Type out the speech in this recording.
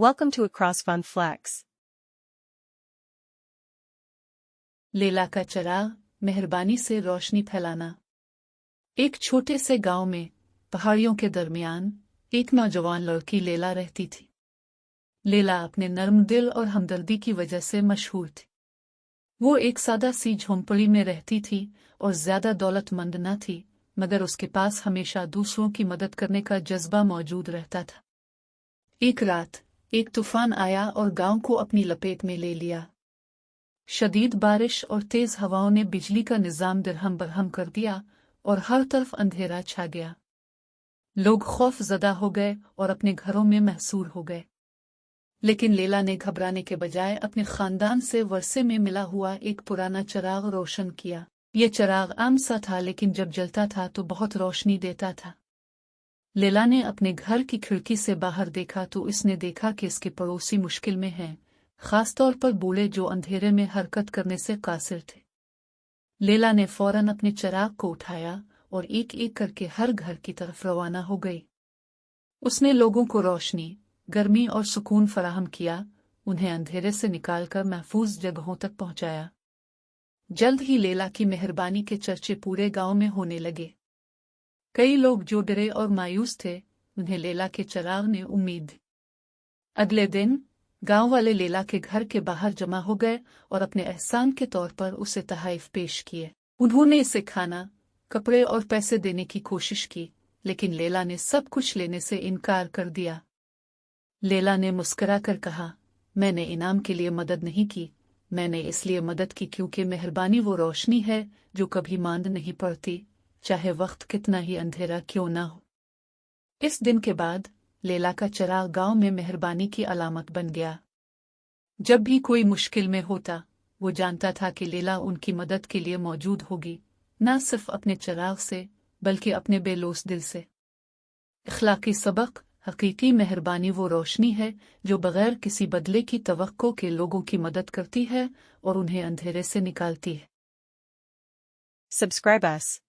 Welcome to Across Fun Flex. लेला का चिराग, मेहरबानी से रोशनी फैलाना। एक छोटे से गांव में पहाड़ियों के दरमियान एक नौजवान लड़की लेला रहती थी। लेला अपने नर्म दिल और हमदर्दी की वजह से मशहूर थी। वो एक सादा सी झोंपड़ी में रहती थी और ज्यादा दौलतमंद न थी, मगर उसके पास हमेशा दूसरों की मदद करने का जज्बा मौजूद रहता था। एक रात एक तूफान आया और गांव को अपनी लपेट में ले लिया। शदीद बारिश और तेज हवाओं ने बिजली का निजाम दरहम बरहम कर दिया और हर तरफ अंधेरा छा गया। लोग खौफजदा हो गए और अपने घरों में महसूर हो गए। लेकिन लेला ने घबराने के बजाय अपने खानदान से वर्षे में मिला हुआ एक पुराना चिराग रोशन किया। ये चिराग आम सा था, लेकिन जब जलता था तो बहुत रोशनी देता था। लेला ने अपने घर की खिड़की से बाहर देखा तो इसने देखा कि इसके पड़ोसी मुश्किल में हैं, खास तौर पर बूढ़े जो अंधेरे में हरकत करने से कासिर थे। लेला ने फौरन अपने चिराग को उठाया और एक एक करके हर घर की तरफ रवाना हो गई। उसने लोगों को रोशनी, गर्मी और सुकून फराहम किया, उन्हें अंधेरे से निकालकर महफूज जगहों तक पहुंचाया। जल्द ही लेला की मेहरबानी के चर्चे पूरे गांव में होने लगे। कई लोग जो डरे और मायूस थे, उन्हें लेला के चिराग ने उम्मीद दी। अगले दिन गांव वाले लेला के घर के बाहर जमा हो गए और अपने एहसान के तौर पर उसे तोहफे पेश किए। उन्होंने इसे खाना, कपड़े और पैसे देने की कोशिश की, लेकिन लेला ने सब कुछ लेने से इनकार कर दिया। लेला ने मुस्कुराकर कहा, मैंने इनाम के लिए मदद नहीं की, मैंने इसलिए मदद की क्योंकि मेहरबानी वो रोशनी है जो कभी मांद नहीं पड़ती, चाहे वक्त कितना ही अंधेरा क्यों ना हो। इस दिन के बाद लेला का चिराग गांव में मेहरबानी की अलामत बन गया। जब भी कोई मुश्किल में होता, वो जानता था कि लेला उनकी मदद के लिए मौजूद होगी, न सिर्फ अपने चिराग से बल्कि अपने बेलोस दिल से। इखलाकी सबक, हकीकी मेहरबानी वो रोशनी है जो बगैर किसी बदले की तवक्को के लोगों की मदद करती है और उन्हें अंधेरे से निकालती है। Subscribe us.